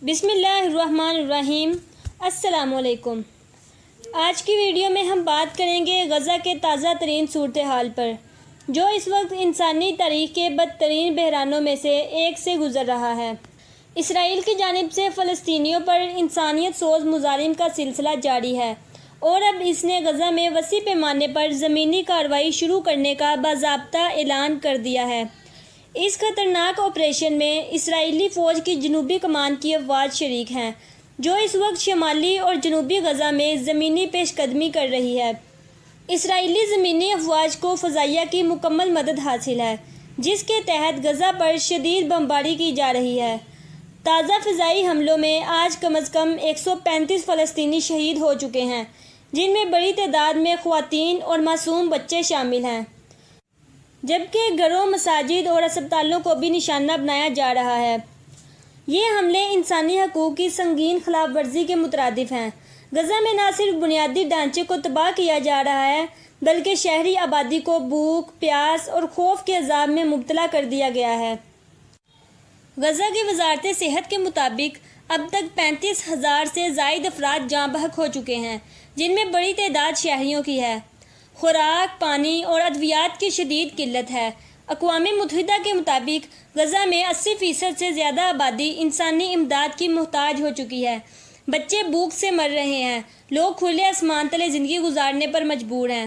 بسم اللہ الرحمن الرحیم۔ السلام علیکم۔ آج کی ویڈیو میں ہم بات کریں گے غزہ کے تازہ ترین صورتحال پر، جو اس وقت انسانی تاریخ کے بدترین بحرانوں میں سے ایک سے گزر رہا ہے۔ اسرائیل کی جانب سے فلسطینیوں پر انسانیت سوز مظالم کا سلسلہ جاری ہے، اور اب اس نے غزہ میں وسیع پیمانے پر زمینی کارروائی شروع کرنے کا باضابطہ اعلان کر دیا ہے۔ اس خطرناک آپریشن میں اسرائیلی فوج کی جنوبی کمان کی افواج شریک ہیں، جو اس وقت شمالی اور جنوبی غزہ میں زمینی پیش قدمی کر رہی ہے۔ اسرائیلی زمینی افواج کو فضائیہ کی مکمل مدد حاصل ہے، جس کے تحت غزہ پر شدید بمباری کی جا رہی ہے۔ تازہ فضائی حملوں میں آج کم از کم 135 فلسطینی شہید ہو چکے ہیں، جن میں بڑی تعداد میں خواتین اور معصوم بچے شامل ہیں، جبکہ گھروں، مساجد اور اسپتالوں کو بھی نشانہ بنایا جا رہا ہے۔ یہ حملے انسانی حقوق کی سنگین خلاف ورزی کے مترادف ہیں۔ غزہ میں نہ صرف بنیادی ڈھانچے کو تباہ کیا جا رہا ہے، بلکہ شہری آبادی کو بھوک، پیاس اور خوف کے عذاب میں مبتلا کر دیا گیا ہے۔ غزہ کی وزارت صحت کے مطابق اب تک 35,000 سے زائد افراد جاں بحق ہو چکے ہیں، جن میں بڑی تعداد شہریوں کی ہے۔ خوراک، پانی اور ادویات کی شدید قلت ہے۔ اقوام متحدہ کے مطابق غزہ میں 80% سے زیادہ آبادی انسانی امداد کی محتاج ہو چکی ہے۔ بچے بھوک سے مر رہے ہیں، لوگ کھلے آسمان تلے زندگی گزارنے پر مجبور ہیں۔